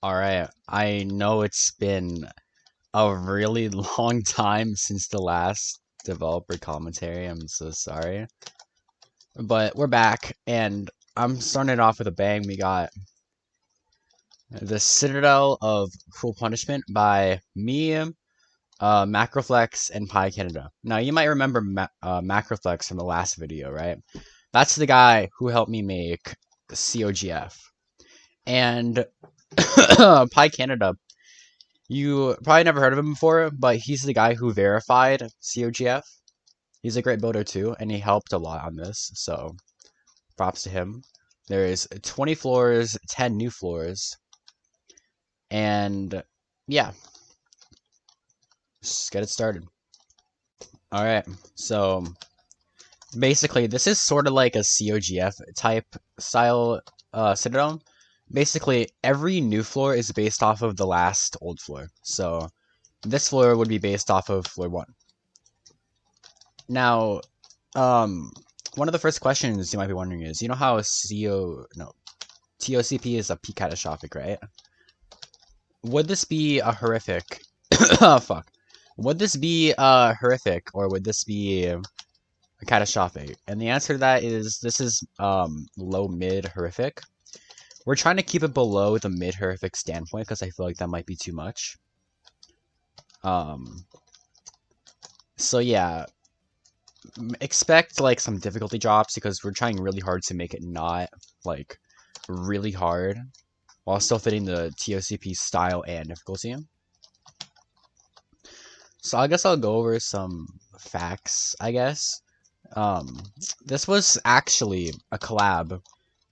Alright, I know it's been a really long time since the last developer commentary. I'm so sorry. But we're back, and I'm starting it off with a bang. We got the Citadel of Cruel Punishment by me, Macroflex, and Pi Canada. Now, you might remember Macroflex from the last video, right? That's the guy who helped me make COGF. And Pi Canada, you probably never heard of him before, but he's the guy who verified COGF. He's a great builder too, and he helped a lot on this, so props to him. There is 20 floors, 10 new floors, and yeah, let's get it started. Alright, so basically this is sort of like a COGF type style Citadel. Basically, every new floor is based off of the last old floor, so this floor would be based off of floor 1. Now, one of the first questions you might be wondering is, you know how TOCP is a peak catastrophic, right? Would this be a horrific? Oh fuck. Would this be horrific, or would this be catastrophic? And the answer to that is this is low mid horrific. We're trying to keep it below the mid horrific standpoint because I feel like that might be too much. So yeah, expect like some difficulty drops because we're trying really hard to make it not like really hard while still fitting the TOCP style and difficulty. So I guess I'll go over some facts, I guess. This was actually a collab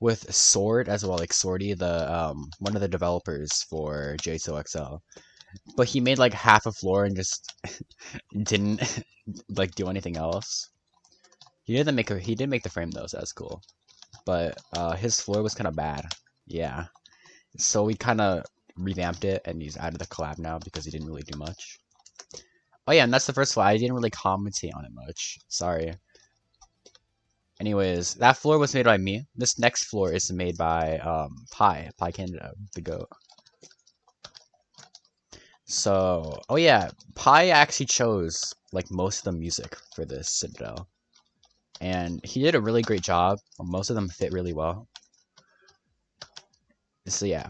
with Sword as well, like Swordy, the one of the developers for JSOXL. But he made like half a floor and just didn't like do anything else. He did make the frame though, so that's cool. But his floor was kind of bad. Yeah. So we kind of revamped it, and he's out of the collab now because he didn't really do much. Oh yeah, and that's the first floor. I didn't really commentate on it much. Sorry. Anyways, that floor was made by me. This next floor is made by Pi Canada, the goat. So, oh yeah, Pi actually chose like most of the music for this Citadel. And he did a really great job. Most of them fit really well. So yeah.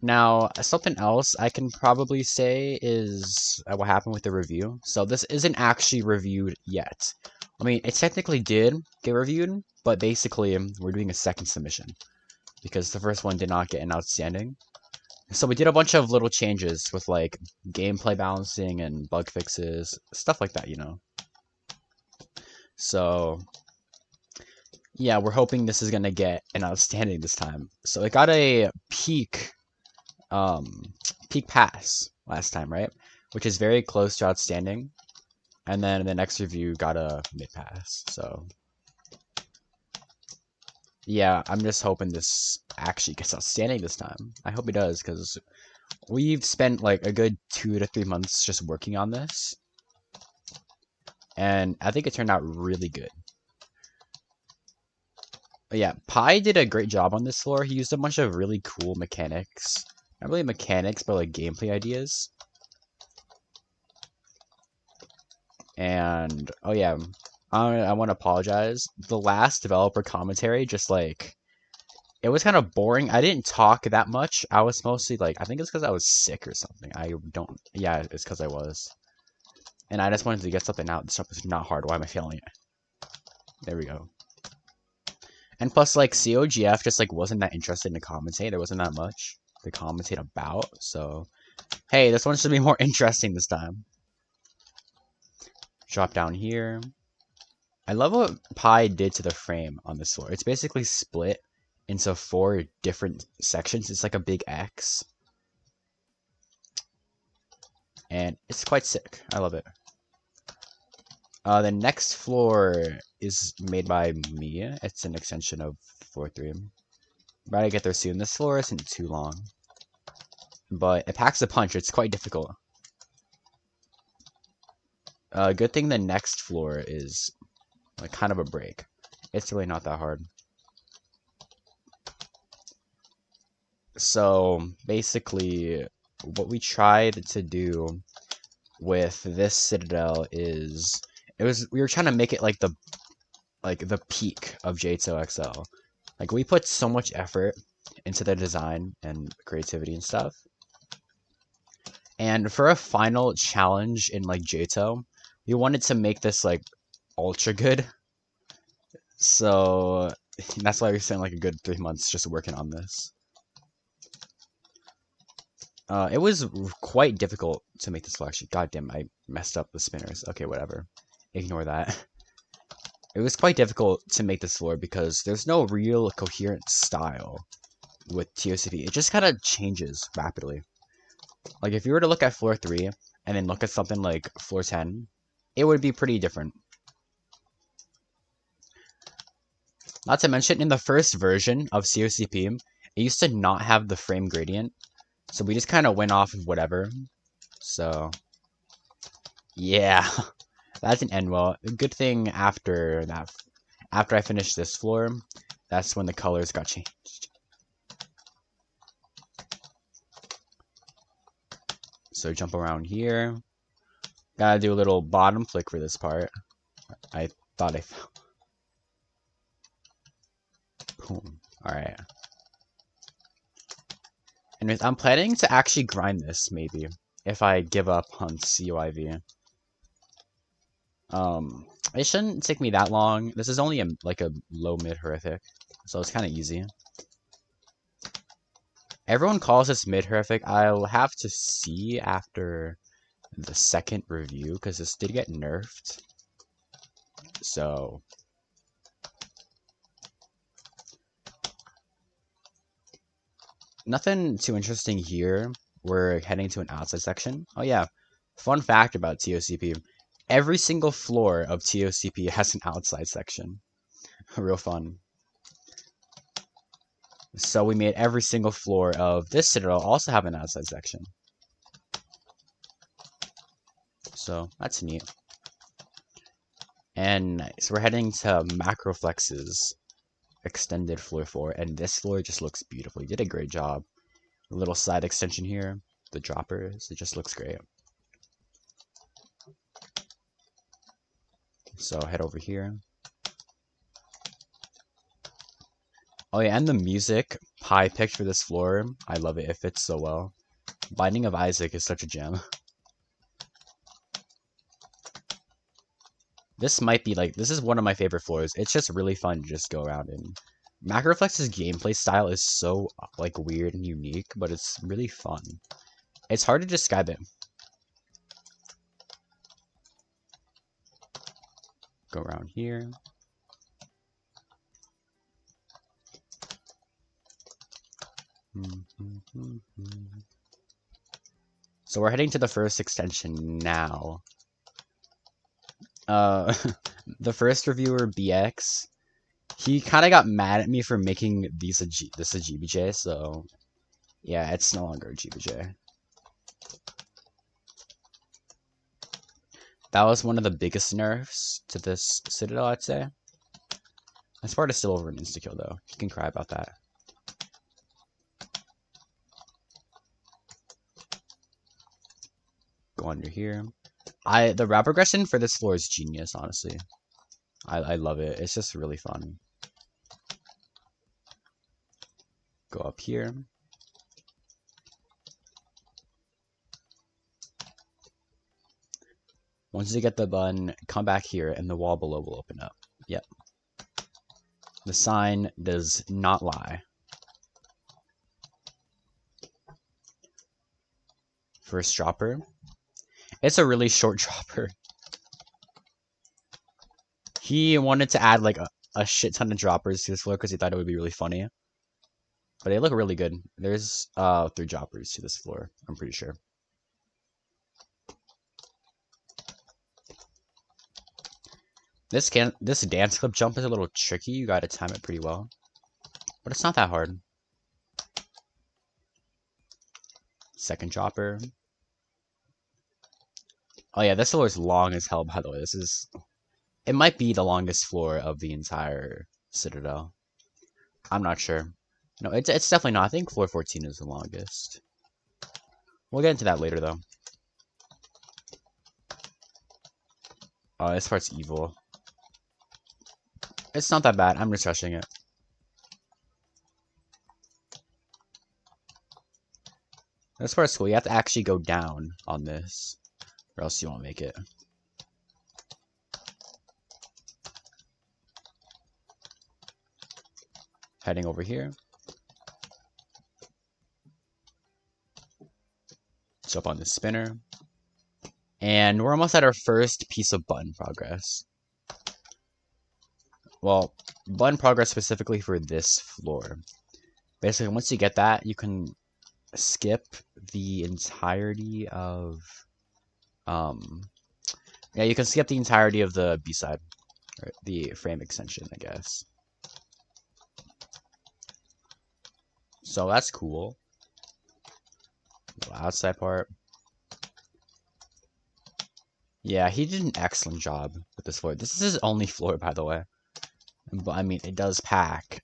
Now, something else I can probably say is what happened with the review. So this isn't actually reviewed yet. I mean, it technically did get reviewed, but basically we're doing a second submission because the first one did not get an outstanding. So we did a bunch of little changes with like gameplay balancing and bug fixes, stuff like that, you know. So yeah, we're hoping this is gonna get an outstanding this time. So it got a peak pass last time, right? Which is very close to outstanding. And then the next review got a mid pass. So yeah, I'm just hoping this actually gets outstanding this time. I hope it does, because we've spent like a good 2 to 3 months just working on this. And I think it turned out really good. But yeah, Pi did a great job on this floor. He used a bunch of really cool mechanics. Not really mechanics, but like gameplay ideas. And oh yeah, I want to apologize. The last developer commentary, just like, it was kind of boring. I didn't talk that much. I was mostly like, I think it's because I was sick or something. Yeah, it's because I was. And I just wanted to get something out. This stuff is not hard. Why am I failing it? There we go. And plus, like, COGF just like wasn't that interested in the commentate. There wasn't that much to commentate about. So, hey, this one should be more interesting this time. Drop down here. I love what Pi did to the frame on this floor. It's basically split into 4 different sections. It's like a big X. And it's quite sick. I love it. The next floor is made by me. It's an extension of floor 3. About to get there soon. This floor isn't too long, but it packs a punch. It's quite difficult. Good thing the next floor is like kind of a break. It's really not that hard. So basically, what we tried to do with this Citadel is we were trying to make it like the peak of JTO XL. Like we put so much effort into the design and creativity and stuff. And for a final challenge in like JTO, we wanted to make this like ultra good. So that's why we spent like a good 3 months just working on this. It was quite difficult to make this selection. God damn, I messed up the spinners. Okay, whatever. Ignore that. It was quite difficult to make this floor because there's no real coherent style with TOCP. It just kind of changes rapidly. Like if you were to look at floor 3 and then look at something like floor 10, it would be pretty different. Not to mention, in the first version of COCP, it used to not have the frame gradient, so we just kind of went off of whatever. So, yeah, that didn't end well. Good thing after I finished this floor, that's when the colors got changed. So jump around here. Gotta do a little bottom flick for this part. I thought I found. Boom. Alright. Anyways, I'm planning to actually grind this, maybe, if I give up on COIV. It shouldn't take me that long. This is only like a low-mid horrific, so it's kind of easy. Everyone calls this mid-horrific. I'll have to see after the second review, because this did get nerfed. So nothing too interesting here. We're heading to an outside section. Oh yeah, fun fact about TOCP. Every single floor of TOCP has an outside section. Real fun. So we made every single floor of this Citadel also have an outside section. So that's neat. And so we're heading to Macroflex's extended floor 4, and this floor just looks beautiful. You did a great job. A little side extension here, the droppers, it just looks great. So head over here. Oh yeah, and the music Pi picked for this floor, I love it. It fits so well. Binding of Isaac is such a gem. This might be like, this is one of my favorite floors. It's just really fun to just go around in. Macroflex's gameplay style is so like weird and unique, but it's really fun. It's hard to describe it. Go around here. So we're heading to the first extension now. The first reviewer, BX, he kind of got mad at me for making this a GBJ, so yeah, it's no longer a GBJ. That was one of the biggest nerfs to this Citadel, I'd say. This part is still over an insta-kill, though. You can cry about that. Go under here. The route progression for this floor is genius, honestly. I love it. It's just really fun. Go up here. Once you get the button, come back here and the wall below will open up. Yep. The sign does not lie. First dropper. It's a really short dropper. He wanted to add like a shit ton of droppers to this floor because he thought it would be really funny. But they look really good. There's 3 droppers to this floor, I'm pretty sure. This dance clip jump is a little tricky. You gotta time it pretty well. But it's not that hard. Second dropper. Oh yeah, this floor is long as hell, by the way. It might be the longest floor of the entire Citadel. I'm not sure. No, it's definitely not. I think floor 14 is the longest. We'll get into that later, though. Oh, this part's evil. It's not that bad. I'm just rushing it. This part's cool. You have to actually go down on this, or else you won't make it. Heading over here. Jump on the spinner. And we're almost at our first piece of button progress. Well, button progress specifically for this floor. Basically, once you get that, you can skip the entirety of... yeah, you can skip the entirety of the B-side. Or the frame extension, I guess. So that's cool. The outside part. Yeah, he did an excellent job with this floor. This is his only floor, by the way. But, I mean, it does pack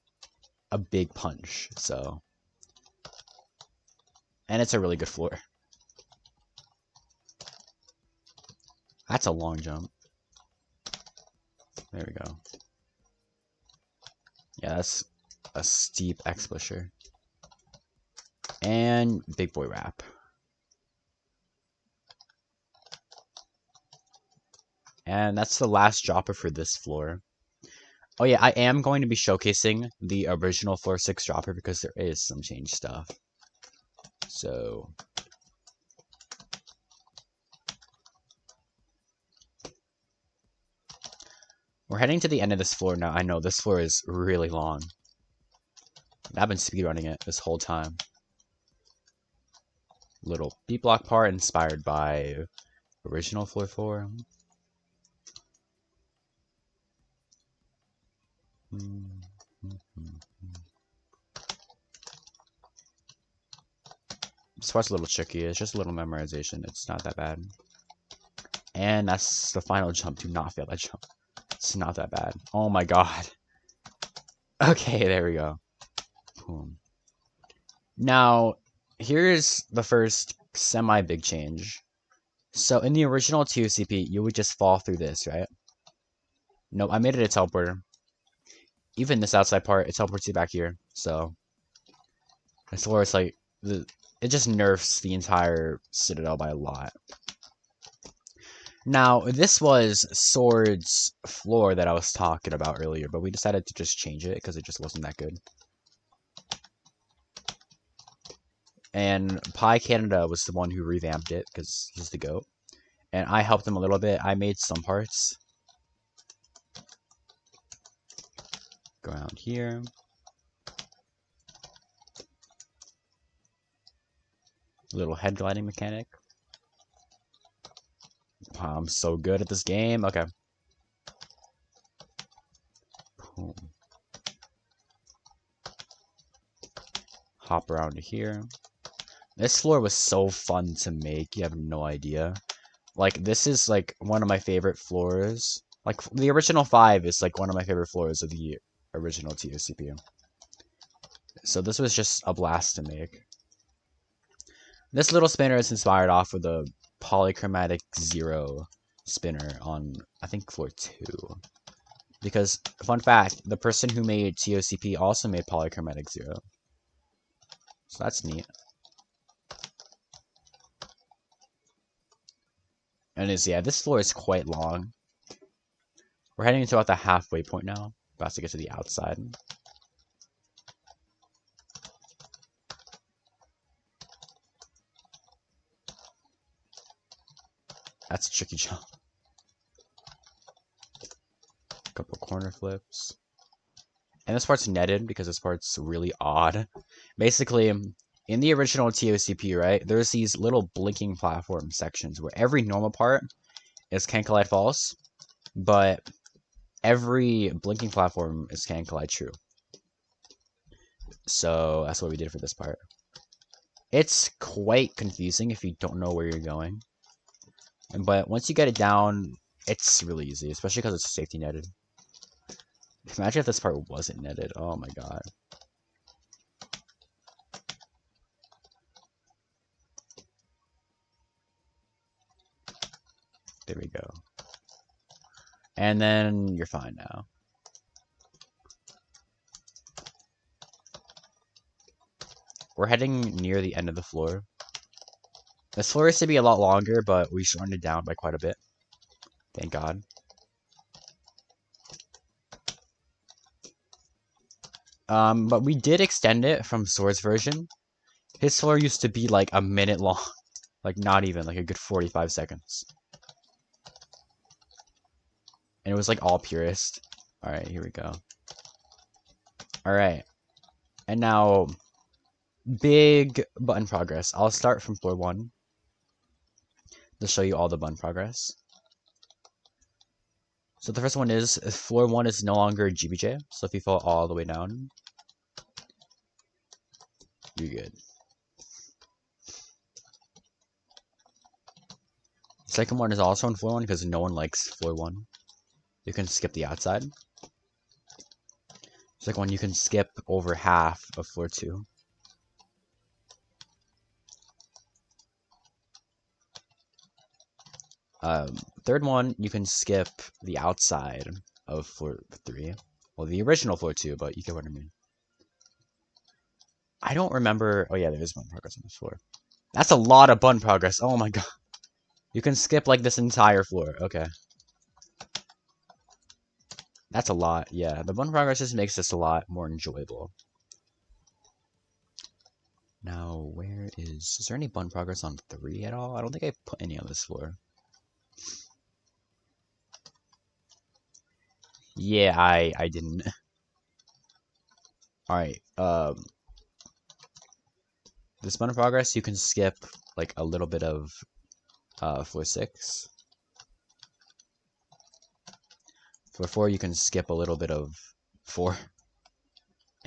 a big punch, so... And it's a really good floor. That's a long jump. There we go. Yeah, that's a steep X-pusher. And big boy wrap. And that's the last dropper for this floor. Oh yeah, I am going to be showcasing the original floor 6 dropper because there is some changed stuff. So... we're heading to the end of this floor now. I know this floor is really long. I've been speedrunning it this whole time. Little beat block part inspired by original floor 4. This part's a little tricky. It's just a little memorization. It's not that bad. And that's the final jump. Do not fail that jump. It's not that bad. Oh my god. Okay, there we go. Boom. Now, here's the first semi-big change. So in the original TOCP, you would just fall through this, right? Nope, I made it a teleporter. Even this outside part, it teleports you back here. So this floor is like it just nerfs the entire Citadel by a lot. Now, this was Sword's floor that I was talking about earlier, but we decided to just change it because it just wasn't that good. And Pi Canada was the one who revamped it because he's the GOAT. And I helped him a little bit. I made some parts. Go around here. Little head gliding mechanic. Wow, I'm so good at this game. Okay. Boom. Hop around to here. This floor was so fun to make. You have no idea. Like, this is, like, one of my favorite floors. Like, the original 5 is, like, one of my favorite floors of the original TOCP. So this was just a blast to make. This little spinner is inspired off of the Polychromatic Zero spinner on, I think, floor 2. Because, fun fact, the person who made TOCP also made Polychromatic Zero. So that's neat. And yeah, this floor is quite long. We're heading to about the halfway point now. About to get to the outside. That's a tricky jump. Couple corner flips. And this part's netted because this part's really odd. Basically, in the original TOCP, right, there's these little blinking platform sections where every normal part is Can Collide false, but every blinking platform is Can Collide true. So that's what we did for this part. It's quite confusing if you don't know where you're going. But once you get it down, it's really easy, especially because it's safety netted. Imagine if this part wasn't netted. Oh my god. There we go. And then you're fine now. We're heading near the end of the floor. This floor used to be a lot longer, but we shortened it down by quite a bit. Thank God. But we did extend it from Sword's version. His floor used to be like a minute long. Like not even, like a good 45 seconds. And it was like all purist. Alright, here we go. Alright. And now, big button progress. I'll start from floor 1 to show you all the button progress. So the first one is, floor 1 is no longer GBJ. So if you fall all the way down, you're good. Second one is also on floor 1 because no one likes floor 1. You can skip the outside. Second one, you can skip over half of floor 2. Third one, you can skip the outside of floor 3. Well, the original floor 2, but you get what I mean. I don't remember. Oh yeah, there is button progress on this floor. That's a lot of button progress. Oh my god. You can skip like this entire floor. Okay. That's a lot. Yeah, the button progress just makes this a lot more enjoyable. Now, is there any button progress on 3 at all? I don't think I put any on this floor. Yeah, I didn't. Alright, this button progress, you can skip like a little bit of floor 6. Floor 4, you can skip a little bit of 4.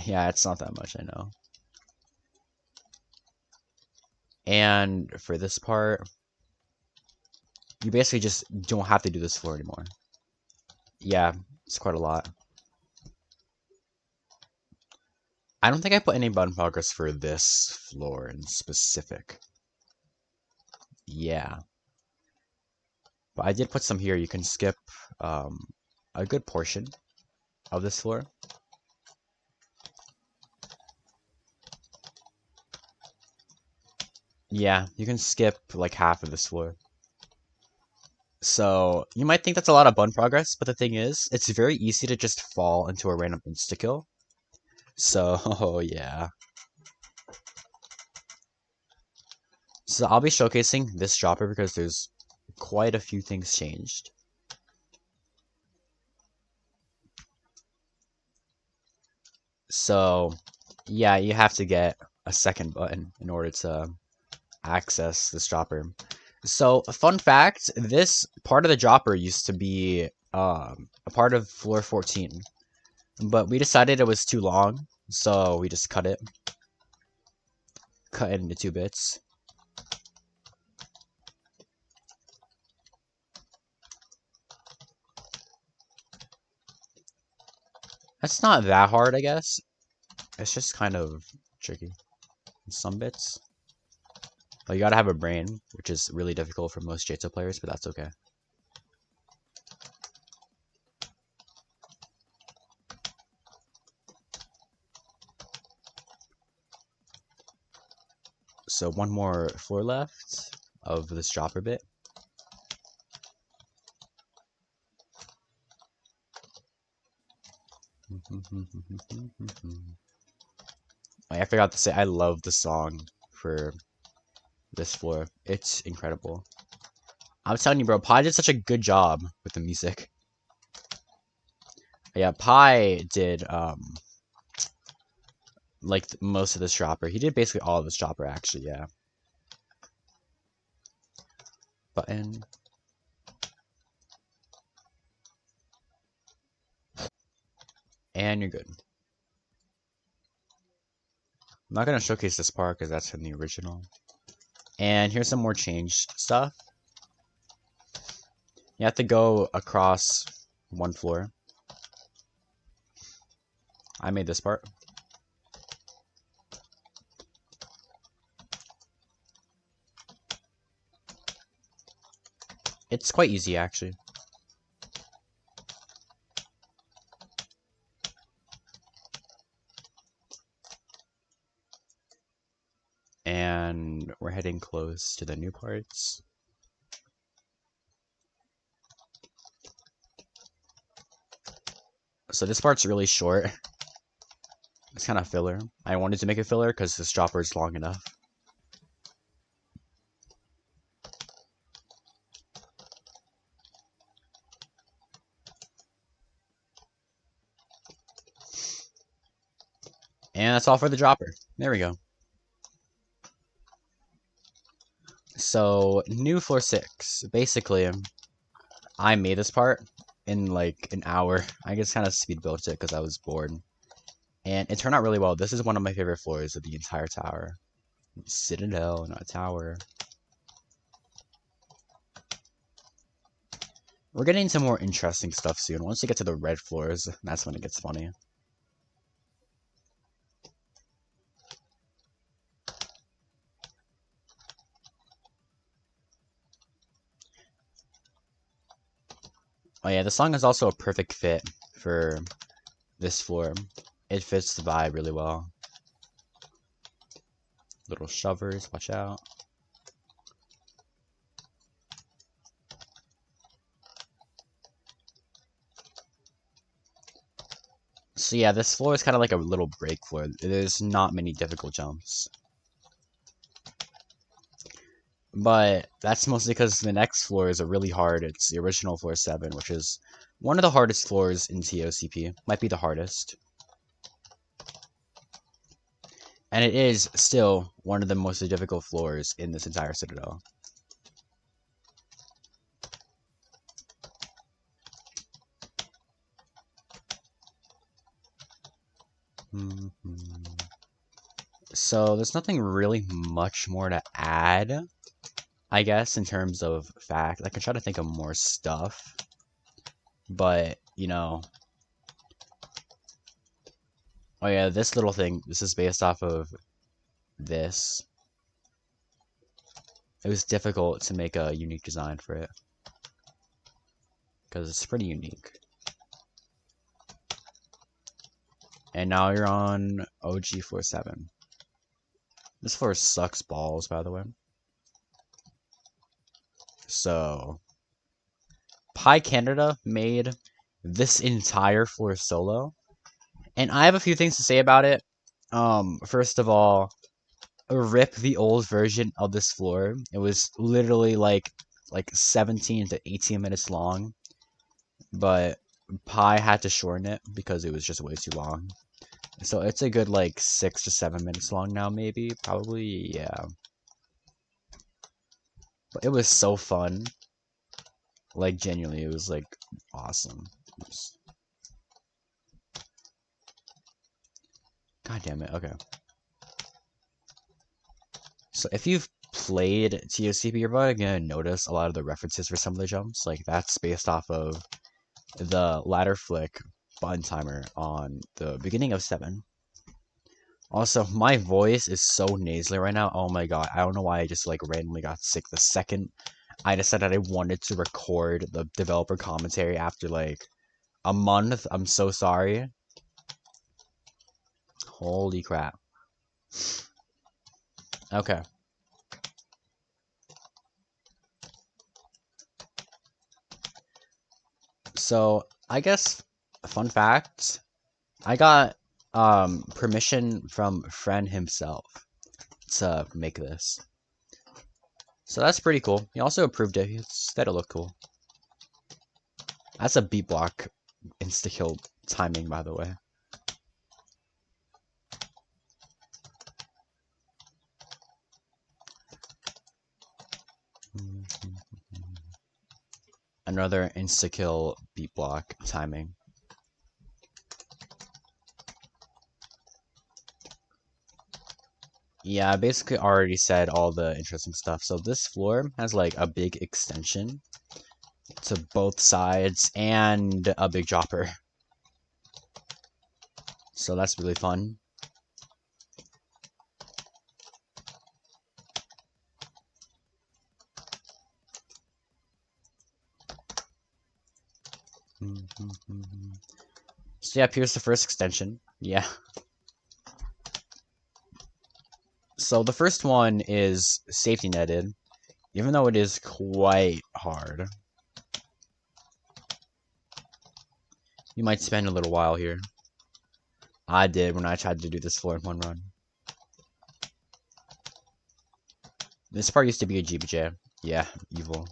Yeah, it's not that much, I know. And for this part, you basically just don't have to do this floor anymore. Yeah, it's quite a lot. I don't think I put any button progress for this floor in specific. Yeah. But I did put some here. You can skip a good portion of this floor. Yeah, you can skip like half of this floor. So, you might think that's a lot of button progress, but the thing is, it's very easy to just fall into a random insta-kill. So, oh yeah. So I'll be showcasing this dropper because there's quite a few things changed. So, yeah, you have to get a second button in order to access this dropper. So, fun fact, this part of the dropper used to be a part of floor 14. But we decided it was too long, so we just cut it. Cut it into 2 bits. That's not that hard, I guess. It's just kind of tricky in some bits. Well, you gotta have a brain, which is really difficult for most JTO players, but that's okay. So one more floor left of this dropper bit. I forgot to say, I love the song for this floor. It's incredible. I'm telling you, bro, Pi did such a good job with the music. Yeah, Pi did like most of this dropper. He did basically all of this dropper, actually. Yeah. Button. And you're good. I'm not gonna showcase this part because that's in the original. And here's some more changed stuff. You have to go across one floor. I made this part. It's quite easy, actually. And we're heading close to the new parts. So this part's really short. It's kind of filler. I wanted to make it filler because this chopper is long enough. And that's all for the dropper. There we go. So, new floor 6. Basically, I made this part in like an hour. I just kind of speed built it because I was bored. And it turned out really well. This is one of my favorite floors of the entire tower. Citadel, not a tower. We're getting into more interesting stuff soon. Once you get to the red floors, that's when it gets funny. Oh yeah, the song is also a perfect fit for this floor. It fits the vibe really well. Little shovers, watch out. So yeah, this floor is kind of like a little break floor. There's not many difficult jumps. But that's mostly because the next floor is a really hard. It's the original floor 7, which is one of the hardest floors in TOCP. Might be the hardest. And it is still one of the most difficult floors in this entire Citadel. So there's nothing really much more to add, I guess, in terms of fact. I can try to think of more stuff. But, you know. Oh yeah, this little thing, this is based off of this. It was difficult to make a unique design for it. Because it's pretty unique. And now you're on OG 47. This floor sucks balls, by the way. So, Pi Canada made this entire floor solo. And I have a few things to say about it. First of all, rip the old version of this floor. It was literally like 17 to 18 minutes long. But Pi had to shorten it because it was just way too long. So it's a good like 6 to 7 minutes long now, maybe. Probably, yeah. But it was so fun. Like, genuinely, it was like awesome. God damn it, okay. So if you've played TOCP, you're probably gonna notice a lot of the references for some of the jumps. Like, that's based off of the ladder flick button timer on the beginning of 7. Also, my voice is so nasally right now. Oh my god, I don't know why I just like randomly got sick the second I decided I wanted to record the developer commentary after like a month. I'm so sorry. Holy crap. Okay. So, I guess fun fact, I got permission from friend himself to make this. So that's pretty cool. He also approved it. He said it looked cool. That's a beat block insta-kill timing, by the way. Another insta-kill beat block timing. Yeah, I basically already said all the interesting stuff. So this floor has like a big extension to both sides and a big dropper. So that's really fun. So yeah, here's the first extension. Yeah. So the first one is safety netted, even though it is quite hard. You might spend a little while here. I did when I tried to do this floor in one run. This part used to be a GBJ. Yeah, evil.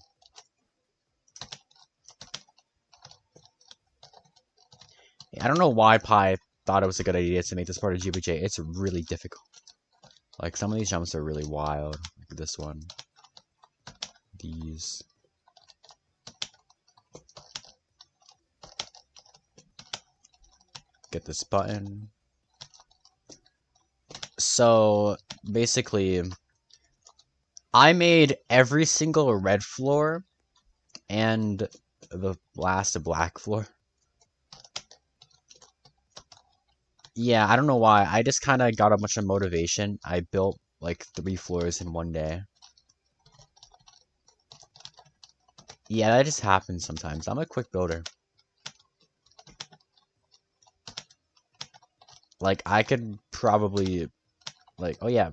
I don't know why Pi thought it was a good idea to make this part of GBJ. It's really difficult. Like, some of these jumps are really wild. Like this one. These. Get this button. So, basically, I made every single red floor and the last black floor. Yeah, I don't know why. I just kind of got a bunch of motivation. I built like 3 floors in one day. Yeah, that just happens sometimes. I'm a quick builder. Like, I could probably, like, oh yeah.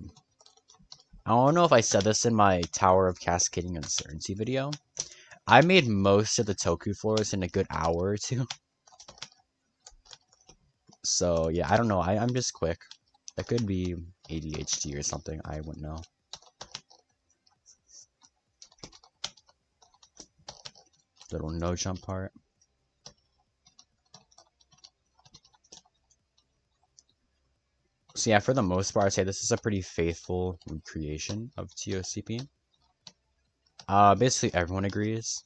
I don't know if I said this in my Tower of Cascading Uncertainty video. I made most of the Toku floors in a good hour or two. So, yeah, I don't know. I'm just quick. That could be ADHD or something. I wouldn't know. Little no jump part. So yeah, for the most part, I'd say this is a pretty faithful recreation of TOCP. Basically everyone agrees.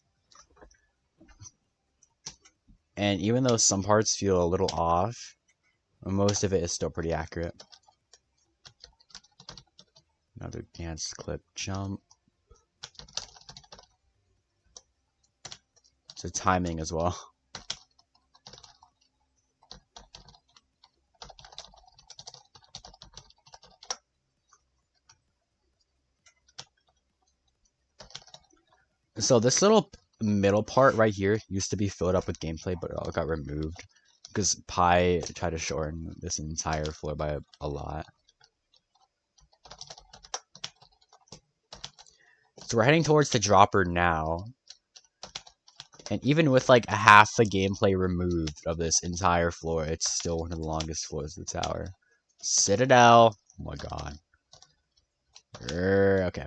And even though some parts feel a little off, most of it is still pretty accurate. Another dance clip jump. So timing as well. So this little middle part right here used to be filled up with gameplay, but it all got removed because Pi tried to shorten this entire floor by a lot. So we're heading towards the dropper now. And even with like a half the gameplay removed of this entire floor, it's still one of the longest floors of the tower. Citadel. Oh my god. Okay.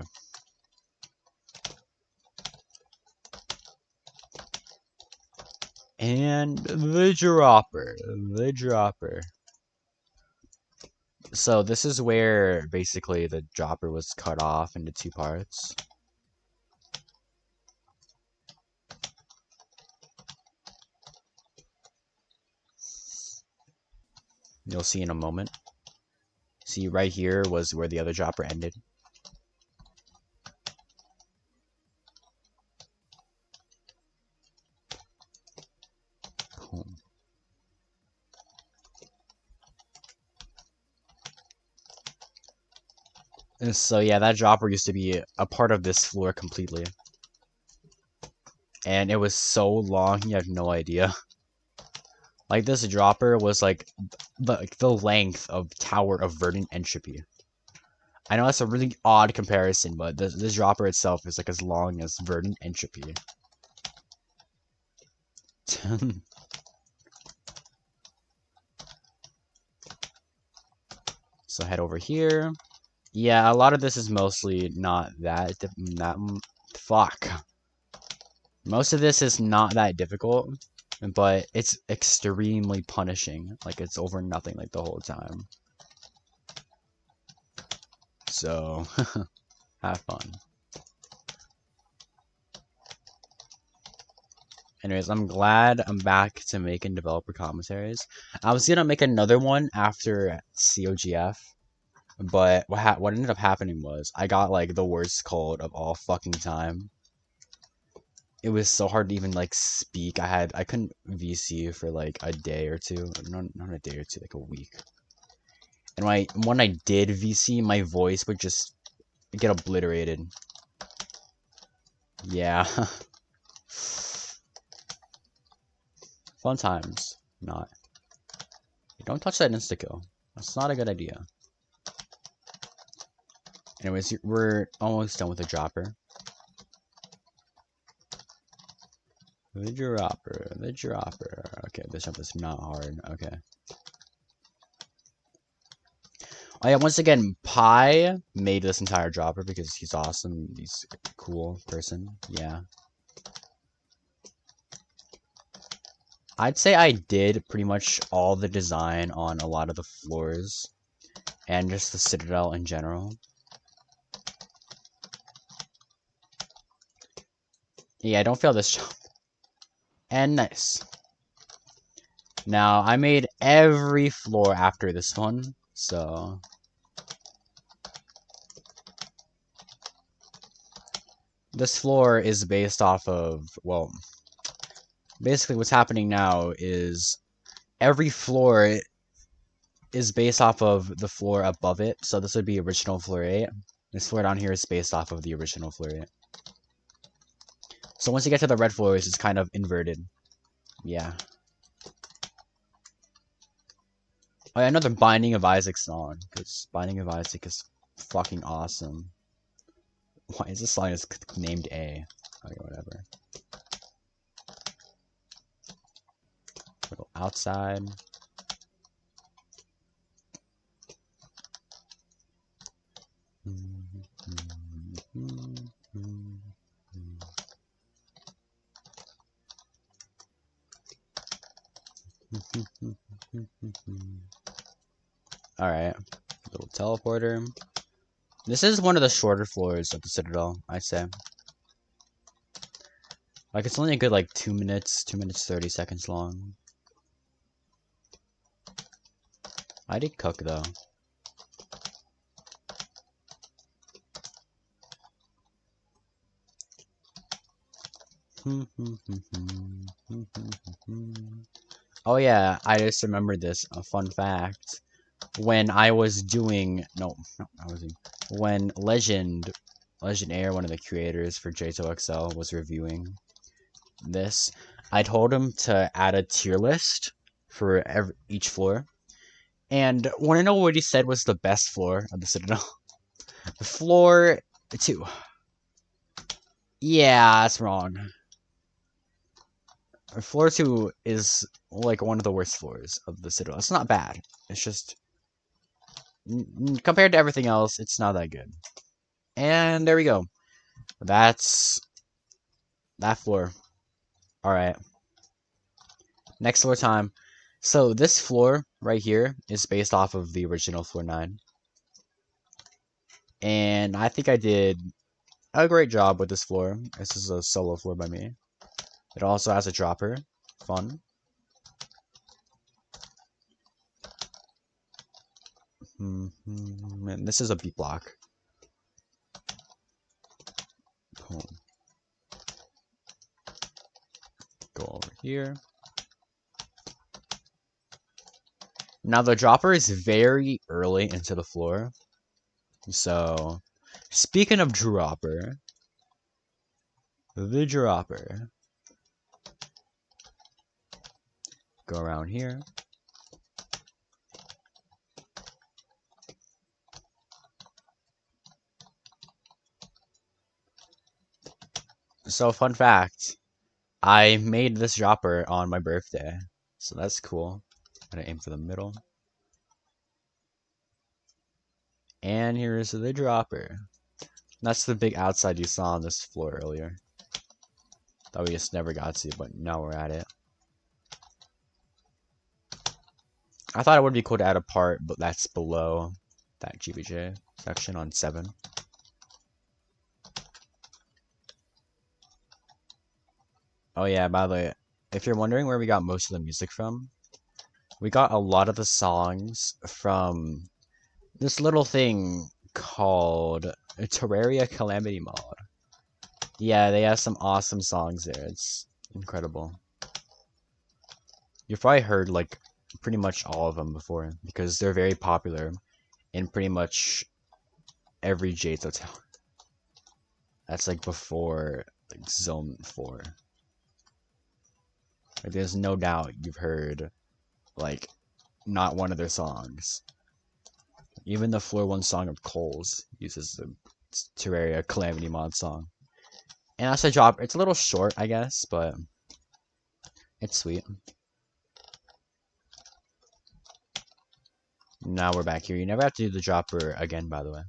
And the dropper. The dropper. So this is where basically the dropper was cut off into 2 parts. You'll see in a moment. See, right here was where the other dropper ended. Boom. And so yeah, that dropper used to be a part of this floor completely. And it was so long, you have no idea. Like, this dropper was like the length of Tower of Verdant Entropy. I know that's a really odd comparison, but this dropper itself is like as long as Verdant Entropy. So head over here. Yeah, a lot of this is mostly not that fuck. Most of this is not that difficult, but it's extremely punishing. Like, it's over nothing like the whole time. So, have fun. Anyways, I'm glad I'm back to making developer commentaries. I was gonna make another one after COGF, but what ended up happening was I got like the worst cold of all fucking time. It was so hard to even like speak. I couldn't VC for like a day or two. Not a day or two, like a week. And when I did VC, my voice would just get obliterated. Yeah. Fun times. Not. Don't touch that insta-kill. That's not a good idea. Anyways, we're almost done with the dropper. The dropper. The dropper. Okay, this jump is not hard. Okay. Oh yeah, once again, Pi made this entire dropper because he's awesome. He's a cool person. Yeah. I'd say I did pretty much all the design on a lot of the floors and just the Citadel in general. Yeah, don't fail this jump. And nice. Now, I made every floor after this one, so... This floor is based off of, well, basically what's happening now is every floor is based off of the floor above it, so this would be original floor 8. This floor down here is based off of the original floor 8. So once you get to the red floors, it's kind of inverted. Yeah. Oh yeah, another Binding of Isaac song, because Binding of Isaac is fucking awesome. Why is this song is named A? Okay, whatever. Go outside. Alright. Little teleporter. This is one of the shorter floors of the Citadel, I'd say. Like, it's only a good, like, 2 minutes, 2 minutes 30 seconds long. I did cook, though. Oh yeah, I just remembered this. A fun fact. When I was doing... No, I wasn't. When Legend Air, one of the creators for J2XL, was reviewing this, I told him to add a tier list for each floor. And want to know what he said was the best floor of the Citadel? Floor 2. Yeah, that's wrong. Floor 2 is like one of the worst floors of the Citadel. It's not bad. It's just... compared to everything else, it's not that good. And there we go. That's that floor. Alright. Next floor time. So this floor right here is based off of the original floor 9. And I think I did a great job with this floor. This is a solo floor by me. It also has a dropper. Fun. And this is a beat block. Boom. Go over here. Now the dropper is very early into the floor. So, speaking of dropper, the dropper. Go around here. So, fun fact, I made this dropper on my birthday. So that's cool. I'm gonna aim for the middle. And here's the dropper. That's the big outside you saw on this floor earlier. That we just never got to, but now we're at it. I thought it would be cool to add a part, but that's below that GBJ section on 7. Oh yeah, by the way, if you're wondering where we got most of the music from, we got a lot of the songs from this little thing called Terraria Calamity Mod. Yeah, they have some awesome songs there. It's incredible. You've probably heard, like, pretty much all of them before, because they're very popular in pretty much every Jade Hotel. That's, like, before, like, Zone 4. Like, there's no doubt you've heard, like, not one of their songs. Even the Floor 1 song of Cole's uses the Terraria Calamity mod song. And that's a drop. It's a little short, I guess, but it's sweet. Now we're back here. You never have to do the dropper again, by the way.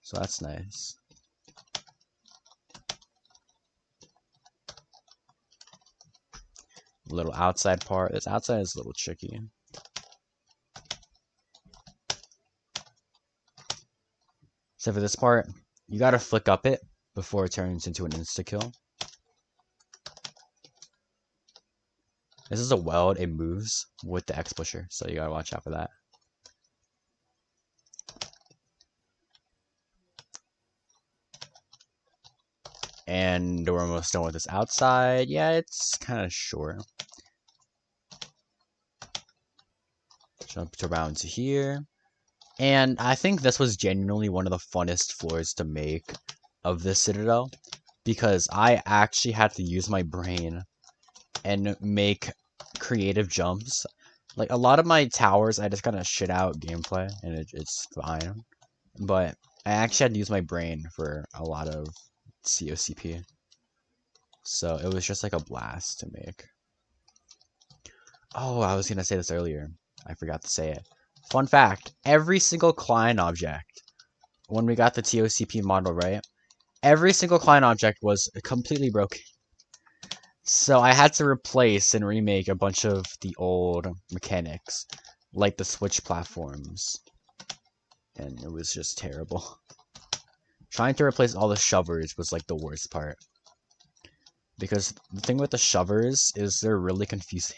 So that's nice. Little outside part. This outside is a little tricky. So for this part, you gotta flick up it before it turns into an insta-kill. This is a weld. It moves with the X pusher, so you gotta watch out for that. And we're almost done with this outside. Yeah, it's kind of short. Jump around to here. And I think this was genuinely one of the funnest floors to make of this Citadel, because I actually had to use my brain and make creative jumps. Like, a lot of my towers, I just kind of shit out gameplay, and it's fine. But I actually had to use my brain for a lot of COCP. So it was just like a blast to make. Oh, I was going to say this earlier. I forgot to say it. Fun fact, every single client object, when we got the TOCP model, right? Every single client object was completely broken. So I had to replace and remake a bunch of the old mechanics, like the switch platforms. And it was just terrible. Trying to replace all the shovers was like the worst part. Because the thing with the shovers is they're really confusing.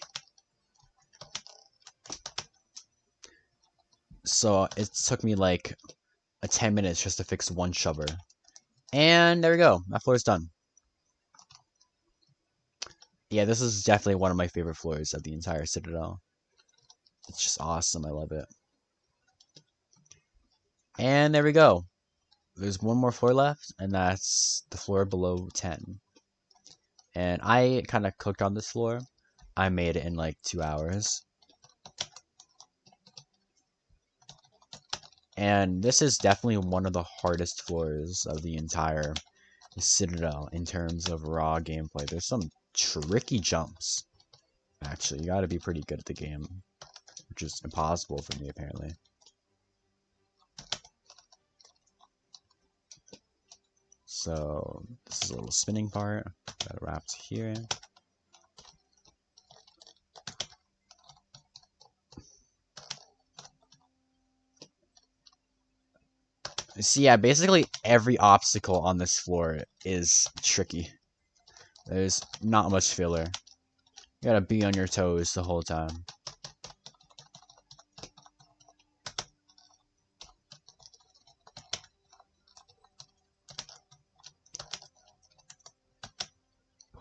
So it took me like 10 minutes just to fix one shover. And there we go. That floor is done. Yeah, this is definitely one of my favorite floors of the entire Citadel. It's just awesome. I love it. And there we go. There's one more floor left, and that's the floor below 10. And I kind of cooked on this floor. I made it in like 2 hours. And this is definitely one of the hardest floors of the entire Citadel in terms of raw gameplay. There's some tricky jumps. Actually, you gotta be pretty good at the game, which is impossible for me apparently. So this is a little spinning part. Got it wrapped here. So yeah, basically every obstacle on this floor is tricky. There's not much filler. You gotta be on your toes the whole time.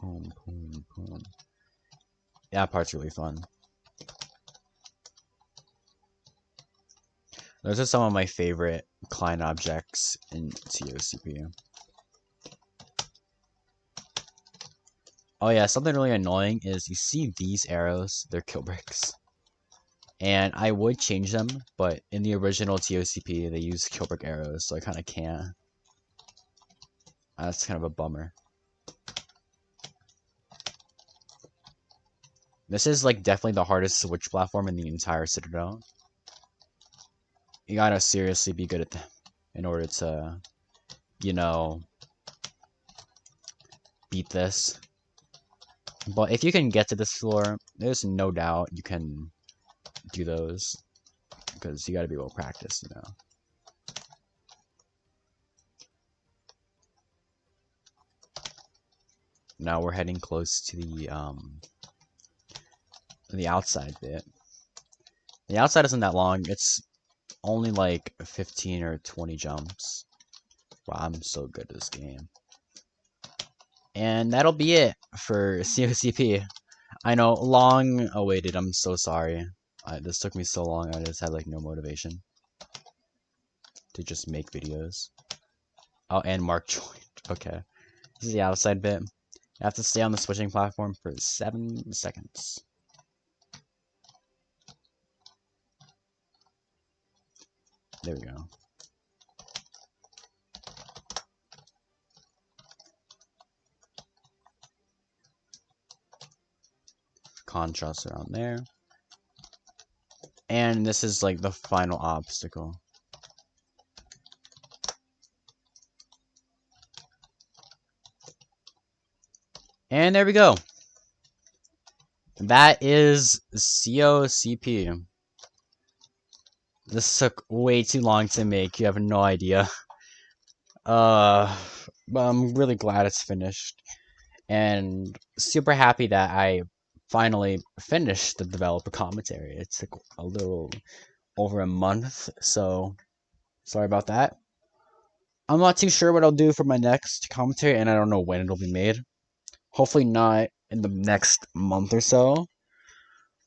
Boom, boom, boom. That part's really fun. Those are some of my favorite client objects in TOCP. Oh yeah, something really annoying is you see these arrows, they're kill bricks. And I would change them, but in the original TOCP they use kill brick arrows, so I kind of can't. That's kind of a bummer. This is like definitely the hardest switch platform in the entire Citadel. You gotta seriously be good at them in order to, you know, beat this. But if you can get to this floor, there's no doubt you can do those, because you gotta be well practiced, you know. Now we're heading close to the outside bit. The outside isn't that long. It's only like 15 or 20 jumps. Wow, I'm so good at this game. And that'll be it for COCP. I know, long awaited. I'm so sorry. This took me so long. I just had like no motivation to just make videos. Oh, and Mark joined. Okay. This is the outside bit. I have to stay on the switching platform for 7 seconds. There we go. Contrast around there. And this is like the final obstacle. And there we go. That is COCP. This took way too long to make. You have no idea. But I'm really glad it's finished. And super happy that I finally finished the developer commentary. It took a little over a month, so sorry about that. I'm not too sure what I'll do for my next commentary, and I don't know when it'll be made. Hopefully not in the next month or so.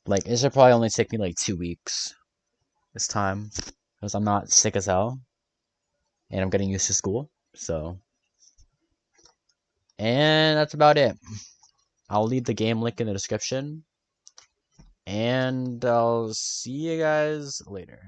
Like, it should probably only take me like 2 weeks this time, because I'm not sick as hell, and I'm getting used to school, so. And that's about it. I'll leave the game link in the description, and I'll see you guys later.